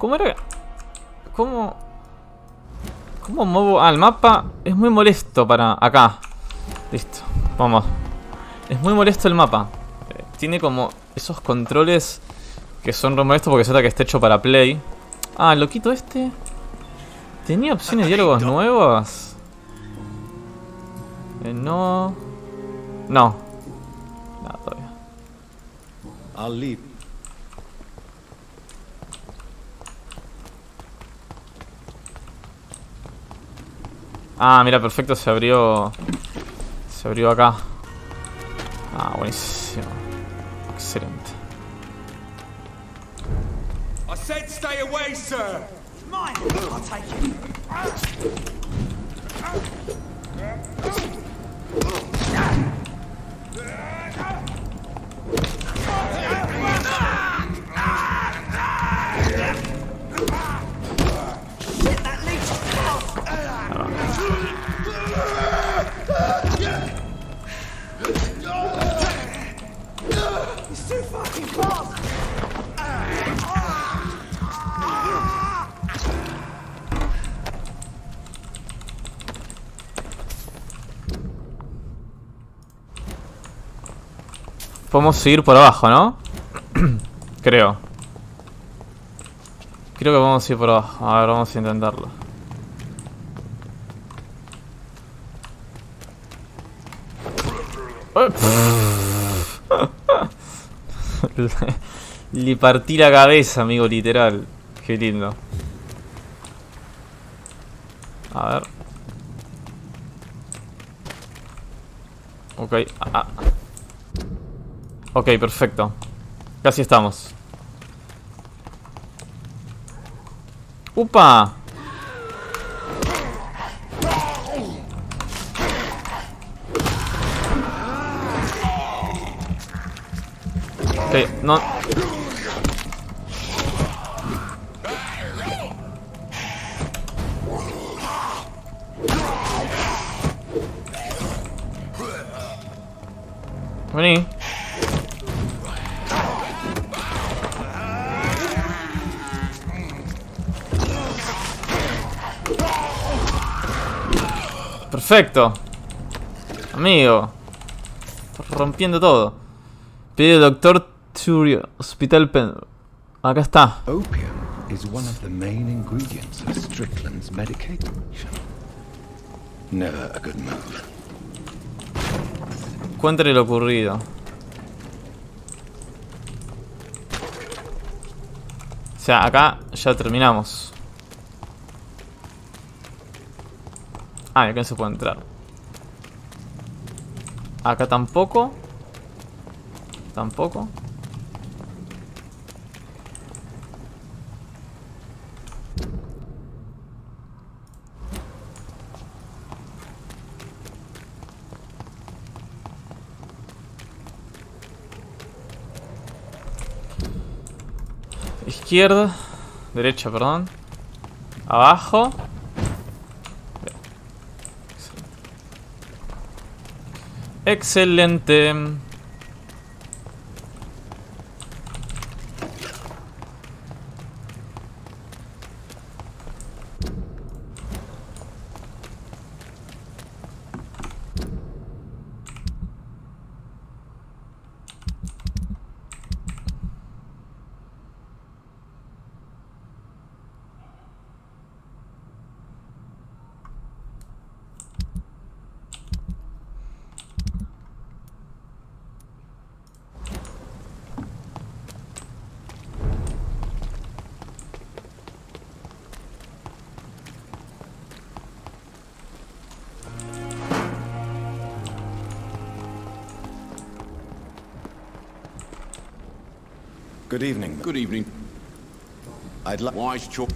¿Cómo era? ¿Cómo muevo? Ah, el mapa es muy molesto para... Acá. Listo, vamos. Es muy molesto el mapa. Tiene como esos controles que son re molestos porque se trata que está hecho para Play. Ah, el loquito este... ¿Tenía opciones de diálogos nuevas? No... No. Nada, todavía. I'll leave. Ah, mira, perfecto, se abrió. Se abrió acá. Ah, buenísimo. Excelente. I said stay away, sir. Mine. I'll take it. Get that leech out. It's too fucking fast. Podemos seguir por abajo, ¿no? Creo. Creo que vamos a ir por abajo. A ver, vamos a intentarlo. Le partí la cabeza, amigo, literal. Qué lindo. A ver. Ok. Ok, perfecto. Casi estamos. ¡Upa! Ok, no. Vení. Perfecto. Amigo. Estás rompiendo todo. Pide doctor Turio. Hospital Pen. Acá está. Opium is one of the main ingredients of Strickland's medication. Never a good move. Cuéntale lo ocurrido. O sea, acá ya terminamos. Ah, y acá no se puede entrar. Acá tampoco. Tampoco. Izquierda. Derecha, perdón. Abajo. Excelente. Good evening. Good evening. I'd like... Wise choice.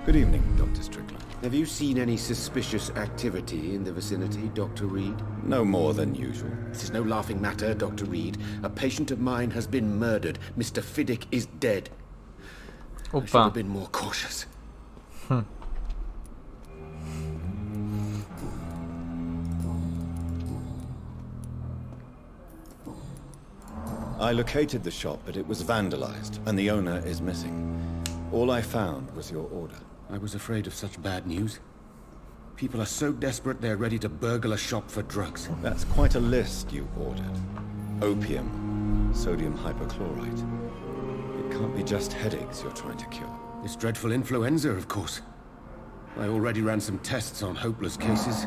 Good evening, Dr. Strickland. Have you seen any suspicious activity in the vicinity, Dr. Reed? No more than usual. This is no laughing matter, Dr. Reed. A patient of mine has been murdered. Mr. Fiddick is dead. I should Opa. have been more cautious. I located the shop, but it was vandalized, and the owner is missing. All I found was your order. I was afraid of such bad news. People are so desperate they're ready to burgle a shop for drugs. That's quite a list you ordered. Opium, sodium hypochlorite. It can't be just headaches you're trying to cure. This dreadful influenza, of course. I already ran some tests on hopeless cases.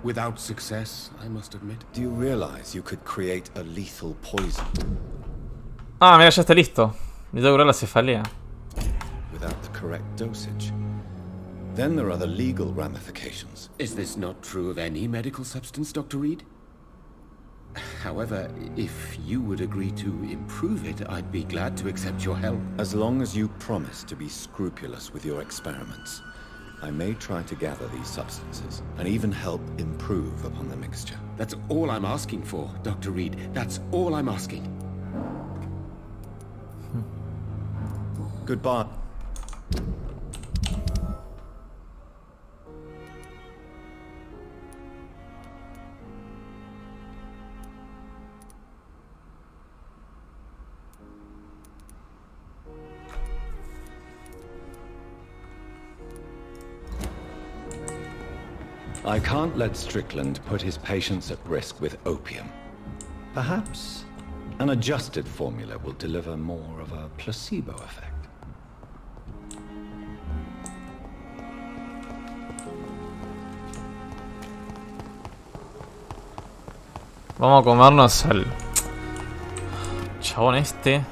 Without success, I must admit. Do you realize you could create a lethal poison Ah, mira, ya está listo. Necesito curar la cefalea. without the correct dosage? Then there are the legal ramifications. Is this not true of any medical substance, Dr. Reed? However, if you would agree to improve it, I'd be glad to accept your help. As long as you promise to be scrupulous with your experiments, I may try to gather these substances and even help improve upon the mixture. That's all I'm asking for, Dr. Reed. That's all I'm asking. Goodbye. I can't let Strickland put his patients at risk with opium. Perhaps an adjusted formula will deliver more of a placebo effect. Vamos a comernos al chabón este.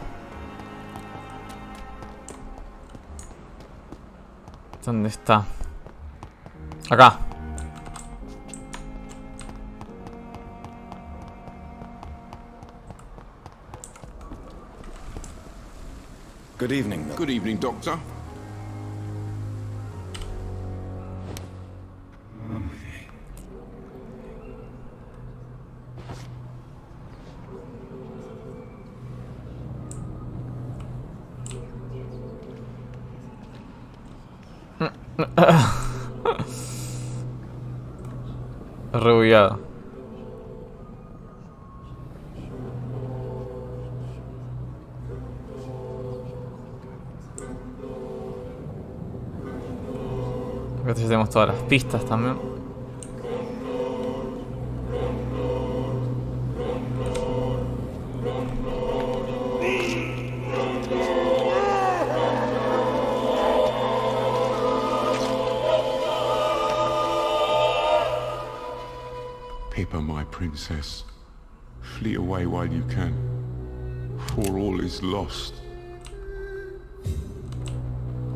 ¿Dónde está? Acá. Good evening, Milk. Good evening, Doctor. Rebugueado. Acá tenemos todas las pistas también. Pippa, my princess, flee away while you can, for all is lost.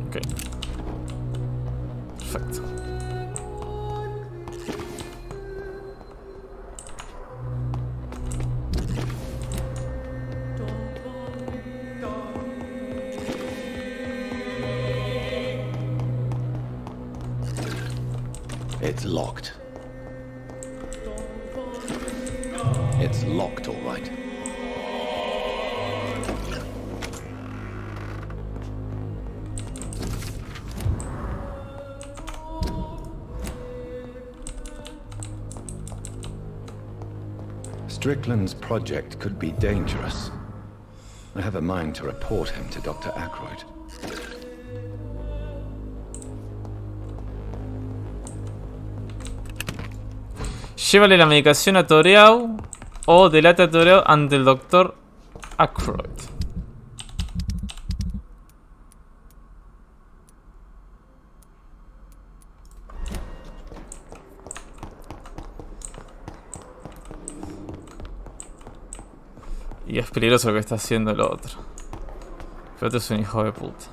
Ok. Perfecto. It's locked. It's locked, all right. Strickland's project could be dangerous. I have a mind to report him to Dr. Aykroyd. Llévale la medicación a Toreau o delata a Toreau ante el doctor Aykroyd. Y es peligroso lo que está haciendo el otro. El otro es un hijo de puta.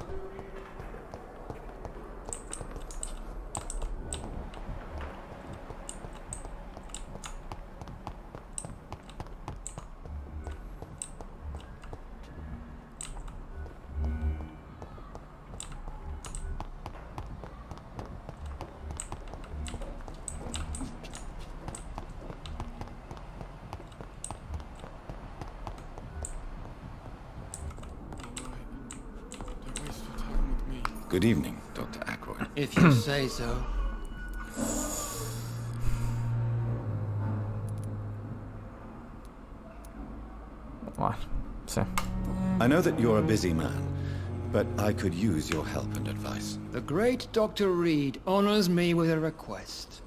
Good evening, Dr. Ackroyd. If you say so. Bueno, sí. I know that you're a busy man, but I could use your help and advice. The great Dr. Reed honors me with a request.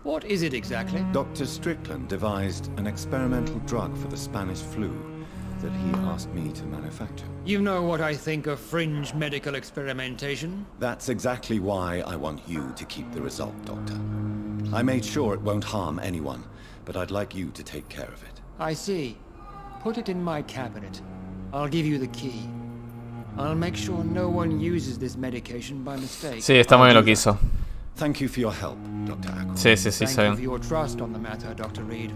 What is it exactly? Dr. Strickland devised an experimental drug for the Spanish flu that he asked me to manufacture. You know what I think of fringe medical experimentation? That's exactly why I want you to keep the result, Doctor. I made sure it won't harm anyone, but I'd like you to take care of it. I see. Put it in my cabinet. I'll give you the key. I'll make sure no one uses this medication by mistake. Sí, está muy bien lo que hizo. Thank you for your help, Dr. Ackroyd. Sí, sí, sí, Thank está you for bien. your trust on the matter, Dr. Reed.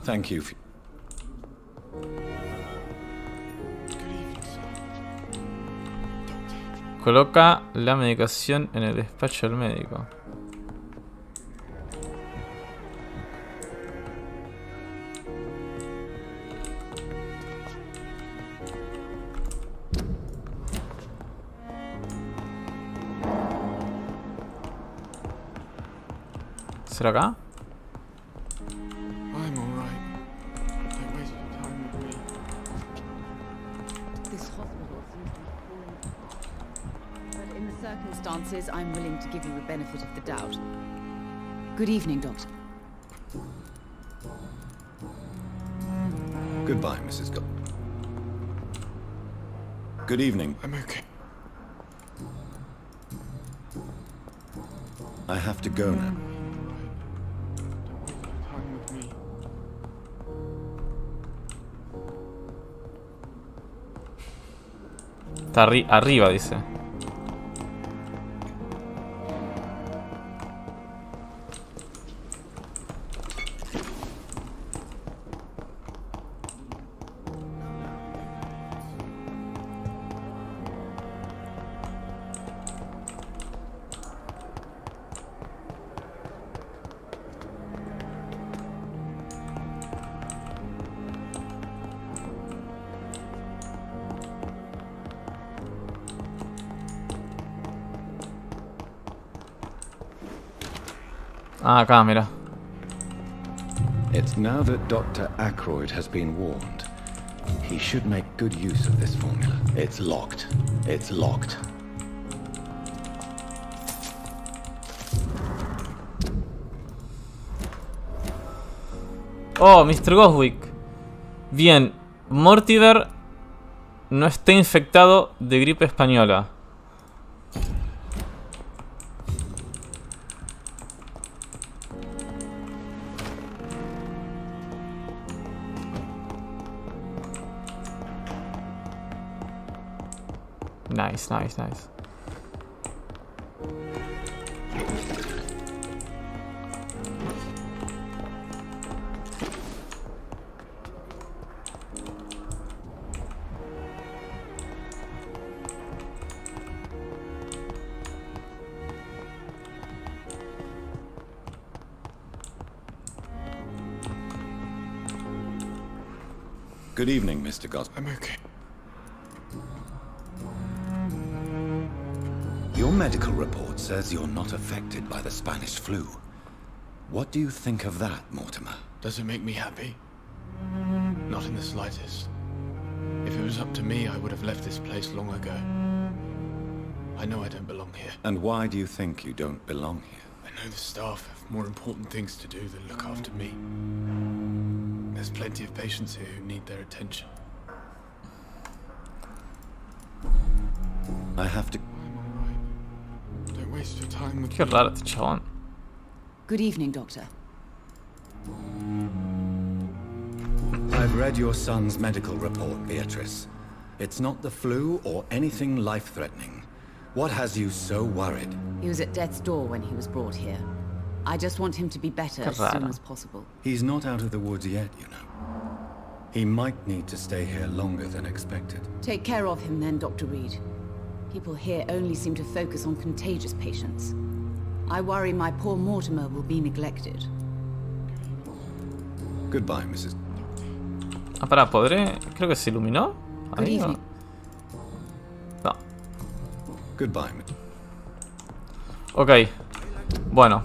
Thank you for... Coloca la medicación en el despacho del médico. ¿Será acá? I'm alright. Don't waste your time with me. This hospital seems to be falling apart. But in the circumstances, I'm willing to give you the benefit of the doubt. Good evening, Doctor. Goodbye, Mrs. Gold. Good evening. I'm okay. I have to go now. Está arriba, dice. Ah, acá, mira. It's now that Dr. Ackroyd has been warned. He should make good use of this formula. It's locked. It's locked. Oh, Mr. Goswick. Bien, Mortimer no está infectado de gripe española. Nice, nice, nice. Good evening, Mr. Gos. I'm okay. Your medical report says you're not affected by the Spanish flu. What do you think of that, Mortimer? Does it make me happy? Not in the slightest. If it was up to me, I would have left this place long ago. I know I don't belong here. And why do you think you don't belong here? I know the staff have more important things to do than look after me. There's plenty of patients here who need their attention. I have to... I'm alright. Don't waste your time with Qué me. raro este chabón. Good evening, Doctor. I've read your son's medical report, Beatrice. It's not the flu or anything life-threatening. What has you so worried? He was at death's door when he was brought here. I just want him to be better as soon raro. as possible. He's not out of the woods yet, you know. He might need to stay here longer than expected. Take care of him then, Dr. Reed. People here only seem to focus on contagious patients. I worry my poor Mortimer will be neglected. Goodbye, Mrs. Ah, pará, ¿podré? Creo que se iluminó. Good Ahí, ¿no? evening. Goodbye. Ok. Bueno.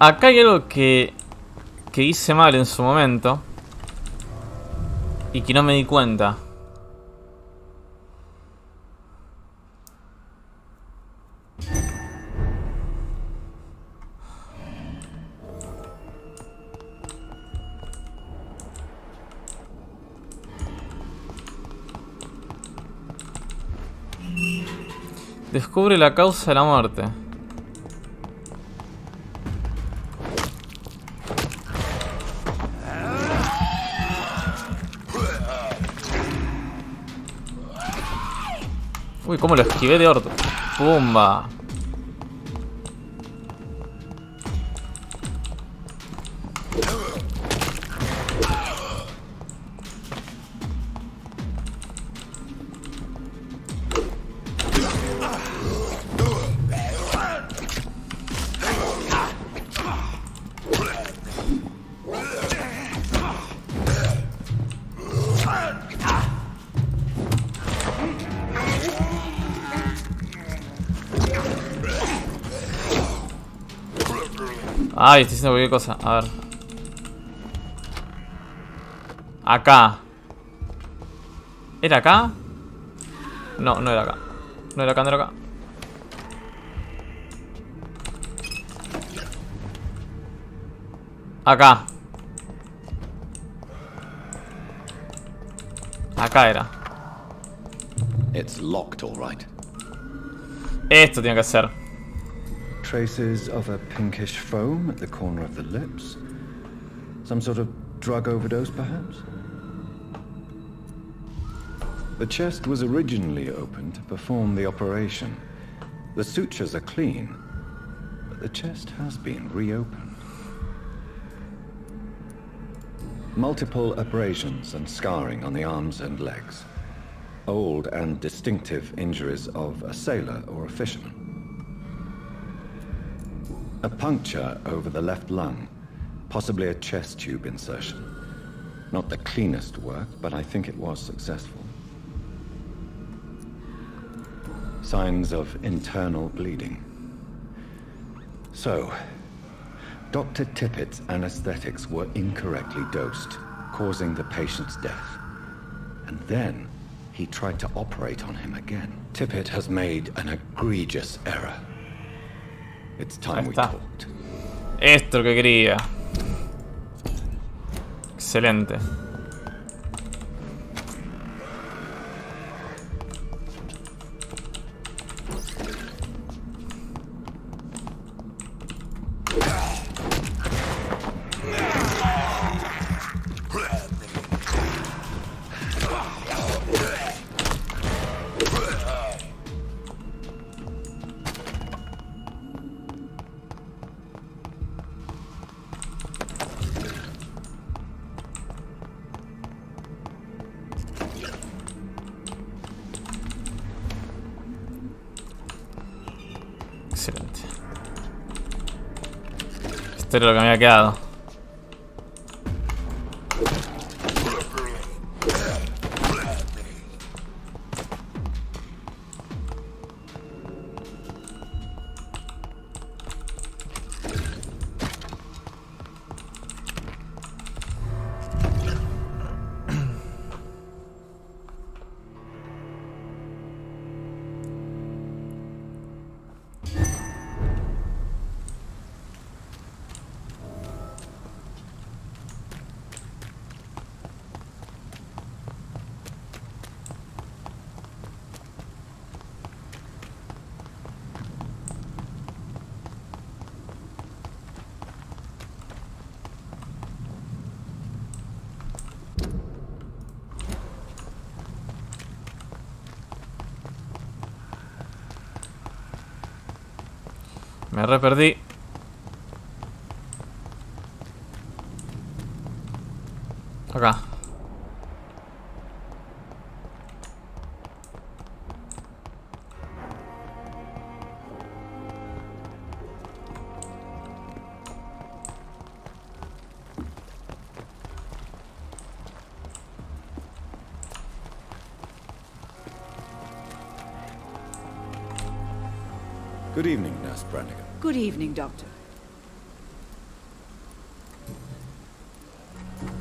Acá hay algo que hice mal en su momento y que no me di cuenta. Descubre la causa de la muerte. Uy, cómo lo esquivé de orto. Pumba. Ay, estoy haciendo cualquier cosa. A ver. Acá. ¿Era acá? No, no era acá. No era acá, no era acá. Acá. Acá era. It's locked, all right. Esto tiene que ser. Traces of a pinkish foam at the corner of the lips. Some sort of drug overdose, perhaps? The chest was originally opened to perform the operation. The sutures are clean, but the chest has been reopened. Multiple abrasions and scarring on the arms and legs. Old and distinctive injuries of a sailor or a fisherman. A puncture over the left lung, possibly a chest tube insertion. Not the cleanest work, but I think it was successful. Signs of internal bleeding. So, Dr. Tippett's anesthetics were incorrectly dosed, causing the patient's death. And then, he tried to operate on him again. Tippett has made an egregious error. It's time we talked. Esto es lo que quería. Excelente. Excelente. Esto era lo que me había quedado. Me re perdí. Good evening, Nurse Brannigan. Good evening, Doctor.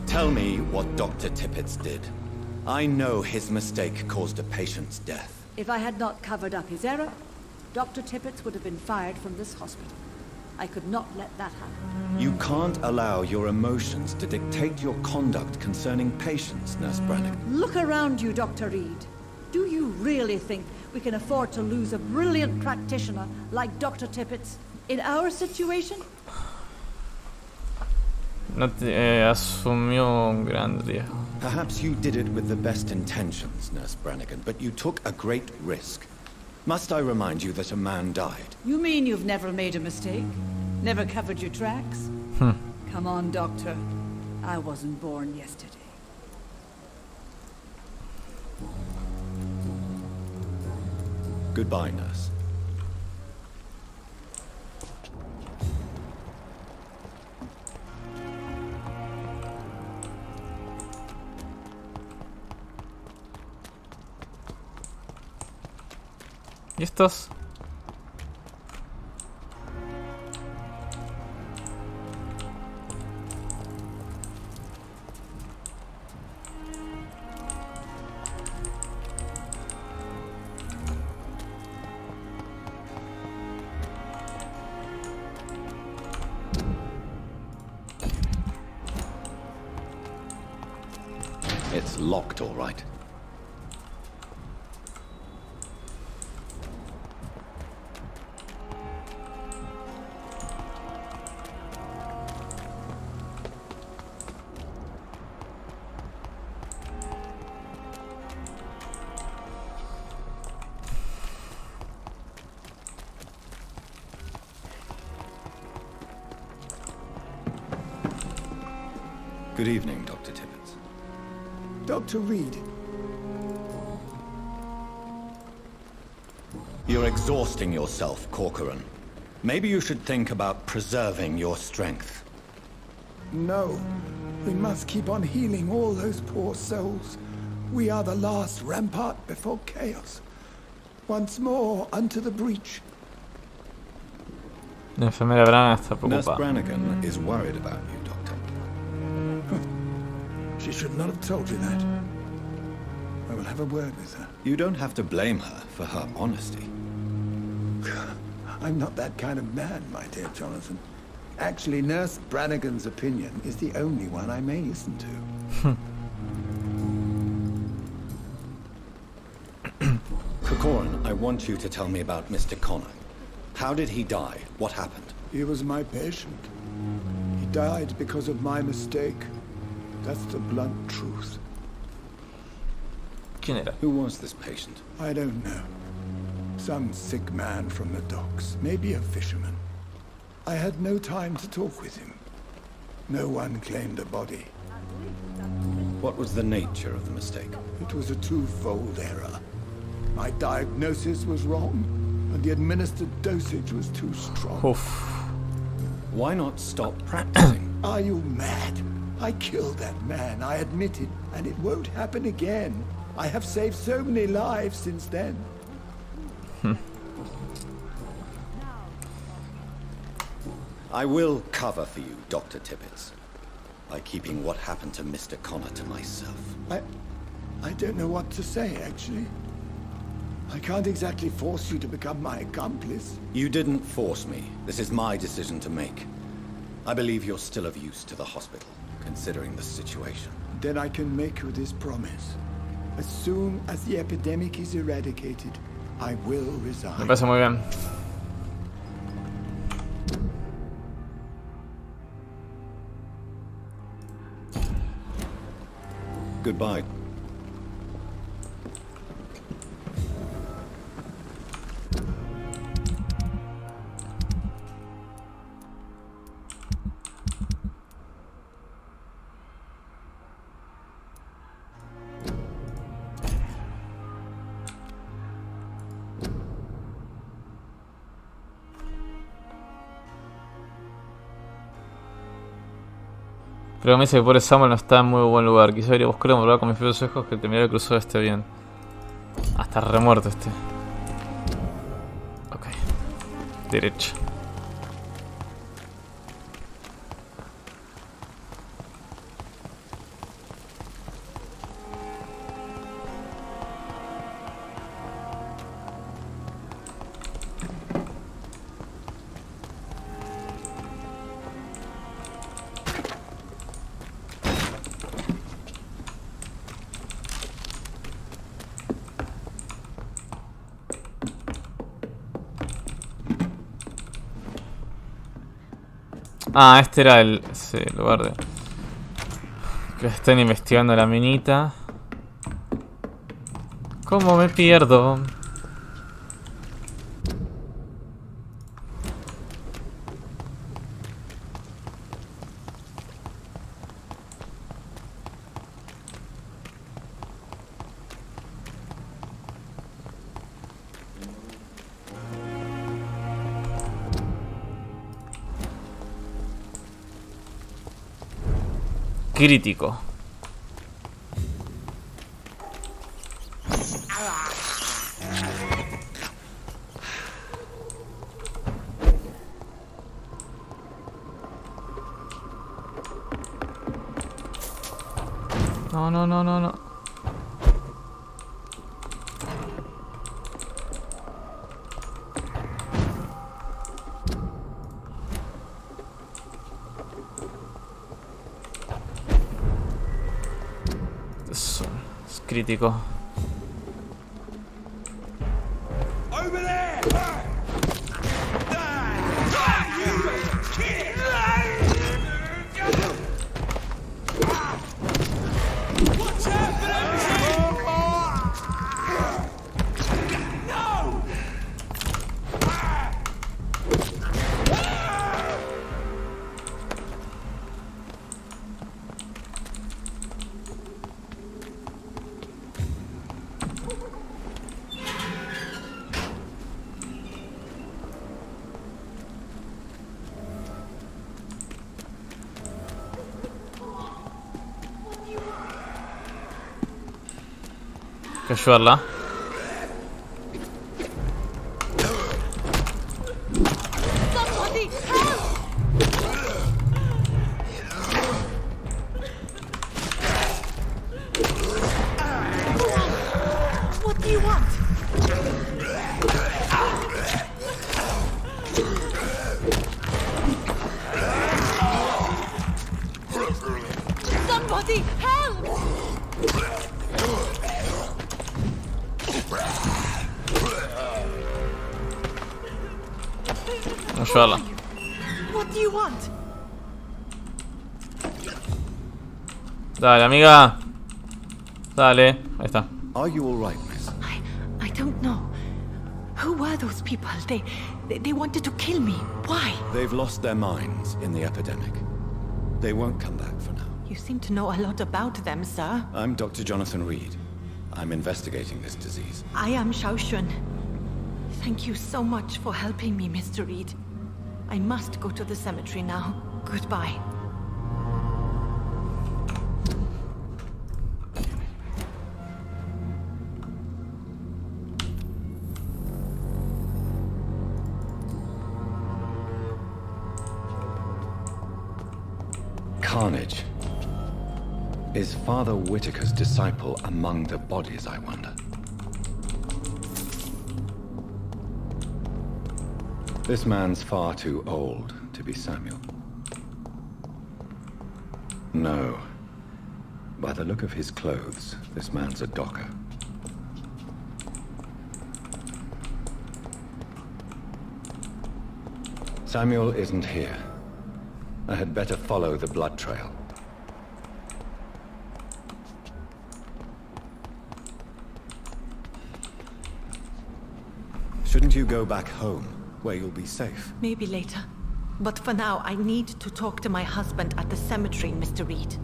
Tell me what Dr. Tippett did. I know his mistake caused a patient's death. If I had not covered up his error, Dr. Tippett would have been fired from this hospital. I could not let that happen. You can't allow your emotions to dictate your conduct concerning patients, Nurse Brannigan. Look around you, Dr. Reed. Do you really think we can afford to lose a brilliant practitioner like Dr. Tippett in our situation? No asumió un gran riesgo. Perhaps you did it with the best intentions, Nurse Brannigan, but you took a great risk. Must I remind you that a man died? You mean you've never made a mistake? Never covered your tracks? Come on, Doctor. I wasn't born yesterday. Goodbye, Nurse. ¿Y estos? It's locked, all right. Good evening, Dr. Tippett. Dr. Reed. You're exhausting yourself, Corcoran. Maybe you should think about preserving your strength. No. We must keep on healing all those poor souls. We are the last rampart before chaos. Once more, unto the breach. La enfermera Brannigan está Nurse preocupada. Brannigan is worried about you, Doctor. She should not have told you that. I will have a word with her. You don't have to blame her for her honesty. I'm not that kind of man, my dear Jonathan. Actually, Nurse Brannigan's opinion is the only one I may listen to. Corcoran, I want you to tell me about Mr. Connor. How did he die? What happened? He was my patient. He died because of my mistake. That's the blunt truth. ¿Quién era? Who was this patient? I don't know. Some sick man from the docks, maybe a fisherman. I had no time to talk with him. No one claimed a body. What was the nature of the mistake? It was a twofold error. My diagnosis was wrong, and the administered dosage was too strong. Uf. Why not stop practicing? Are you mad? I killed that man, I admit it, and it won't happen again. I have saved so many lives since then. I will cover for you, Dr. Tippett, by keeping what happened to Mr. Connor to myself. I don't know what to say, actually. I can't exactly force you to become my accomplice. You didn't force me. This is my decision to make. I believe you're still of use to the hospital, considering the situation. Then I can make you this promise. As soon as the epidemic is eradicated, I will Me resign. parece muy bien. Goodbye. Pero me dice que pobre Samuel no está en muy buen lugar. Quizá ir a buscarlo y comprobar con mis propios ojos que terminar el crucero esté bien. Hasta remuerto este. Ok. Derecha. Ah, este era el lugar de... Que están investigando la minita. ¿Cómo me pierdo? Crítico. No, no, no, no, no. Eso es crítico. Over there! What's happening? No! Hay que ayudarla. Somebody help! What do you want? Somebody help! Ayudarla. What do you want? Dale, amiga. Dale. Ahí está. Are you all right, miss? I don't know. Who were those people? They wanted to kill me. Why? They've lost their minds in the epidemic. They won't come back for now. You seem to know a lot about them, sir. I'm Dr. Jonathan Reed. I'm investigating this disease. I am Xiaoxun. Thank you so much for helping me, Mr. Reed. I must go to the cemetery now. Goodbye. Carnage. Is Father Whitaker's disciple among the bodies, I wonder? This man's far too old to be Samuel. No. By the look of his clothes, this man's a docker. Samuel isn't here. I had better follow the blood trail. Shouldn't you go back home, where you'll be safe? Maybe later. But for now, I need to talk to my husband at the cemetery, Mr. Reed.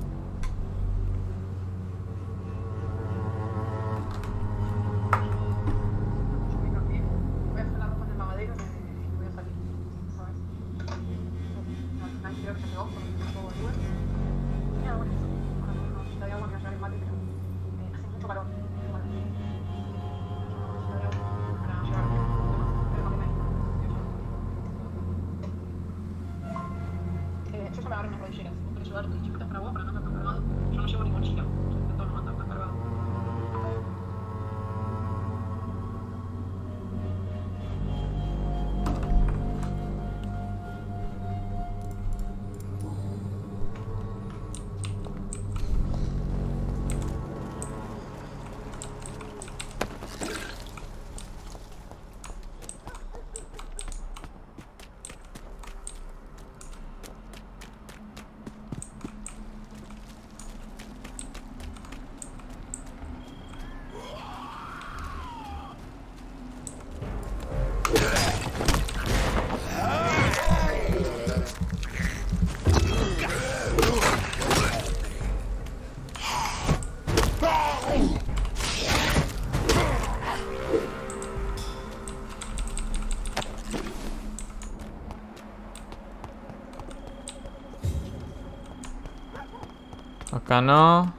Acá no.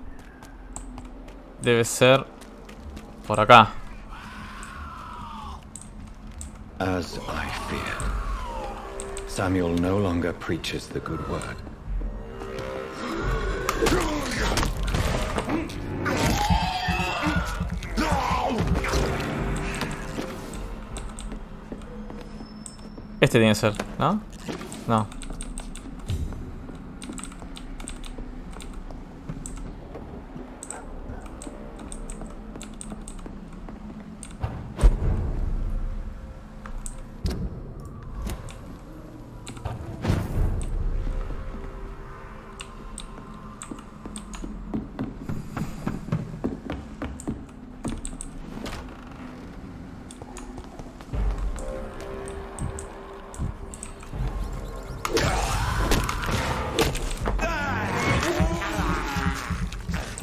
Debe ser por acá. As I feared, Samuel no longer preaches the good word. Este tiene que ser, ¿no? No.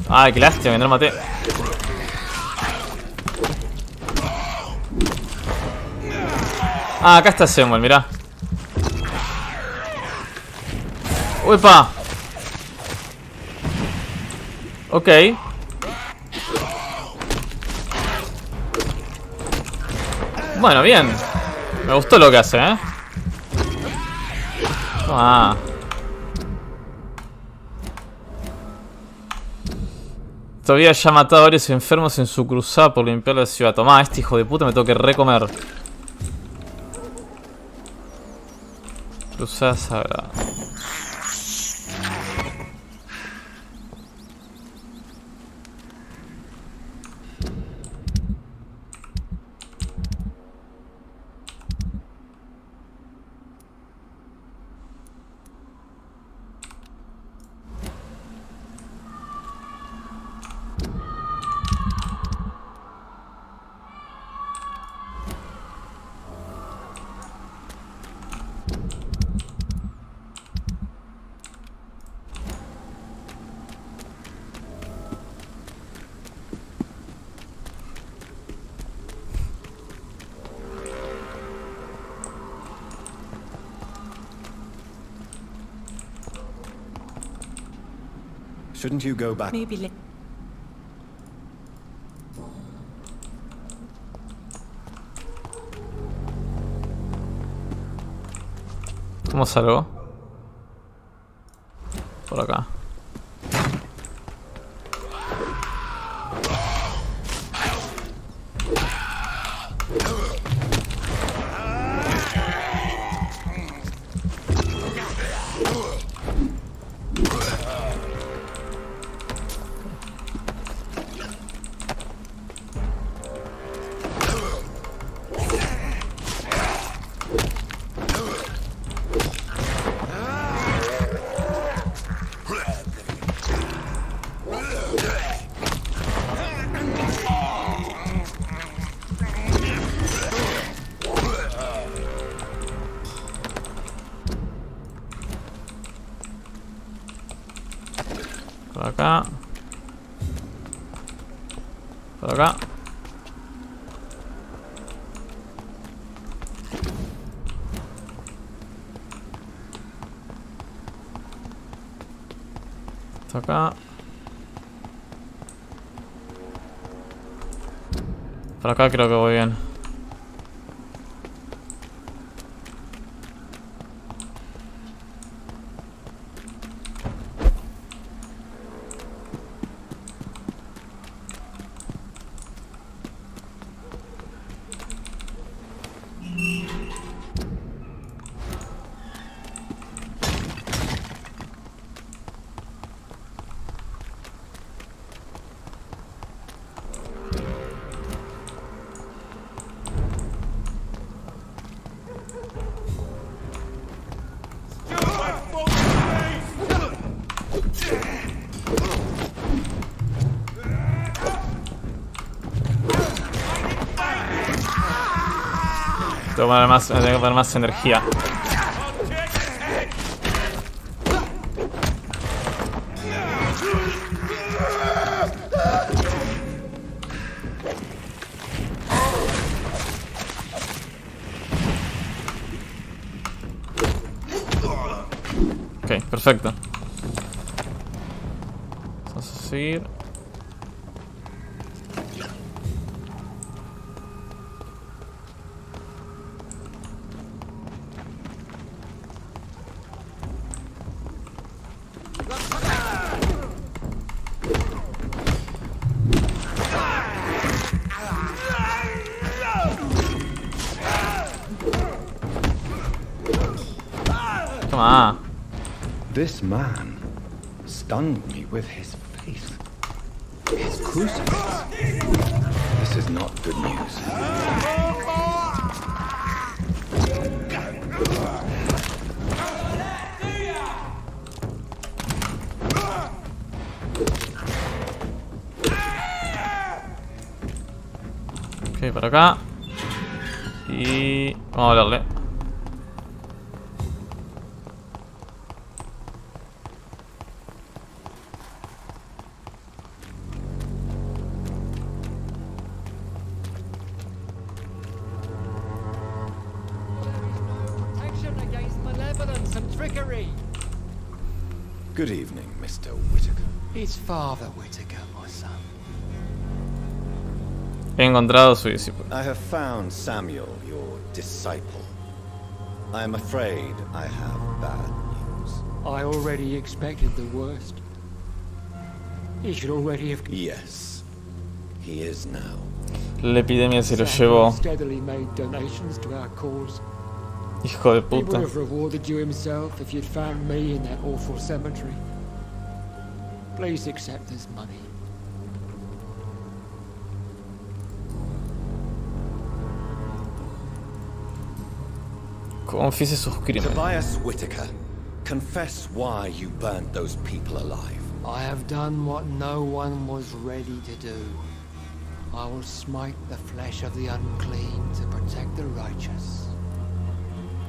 Ay, qué lástima, que no lo maté. Ah, acá está Samuel, mirá. ¡Uepa! Ok. Bueno, bien. Me gustó lo que hace, ¿eh? Ah. Todavía ya ha matado a varios enfermos en su cruzada por limpiar la ciudad. Tomá, este hijo de puta me tengo que recomer. Cruzada sagrada. Shouldn't you go back? Maybe ¿Cómo salgo? Por acá. Por acá. Por acá. Esto acá. Por acá creo que voy bien. Tengo que poner más energía. Ok, perfecto. Vamos a seguir. Toma. This man stunned me with his face. His crucifix. This is not good news. Ok, para acá. Y vamos a darle. Good evening, Mr. Whittaker. It's Father Whittaker, my son. He encontrado a su discípulo. I have found Samuel, your disciple. I am afraid I have bad news. I already expected the worst. He should already have... Yes, he is now. La epidemia se lo llevó. Steadily made donations to our cause. Hijo de He would puta. have rewarded you himself if you'd found me in that awful cemetery. Please accept this money. Confiese sus crímenes. Tobias Whittaker, confess why you burned those people alive. I have done what no one was ready to do. I will smite the flesh of the unclean to protect the righteous.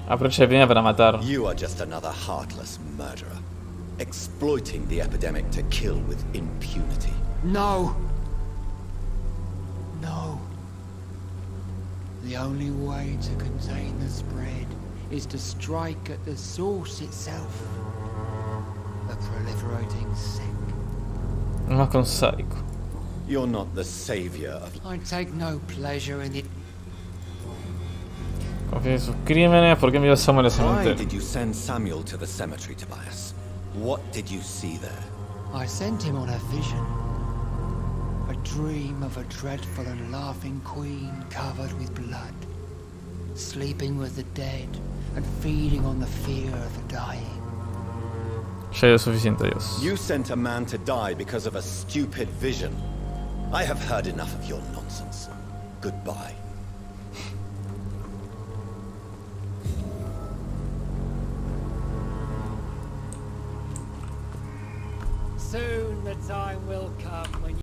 Aprovecha la epidemia para matar. You are just another heartless murderer, exploiting the epidemic to kill with impunity. No! No. The only way to contain the spread is to strike at the source itself. The proliferating sick. No más con sádico. You're not the savior of... I take no pleasure in it. Confiese sus crímenes. ¿Por qué envió a Samuel al Why cementerio? did you send Samuel to the cemetery, Tobias? What did you see there? I sent him on a vision. A dream of a dreadful and laughing queen covered with blood, sleeping with the dead and feeding on the fear of the dying. Ya es suficiente, Dios. You sent a man to die because of a stupid vision. I have heard enough of your nonsense. Goodbye. Soon the time will come when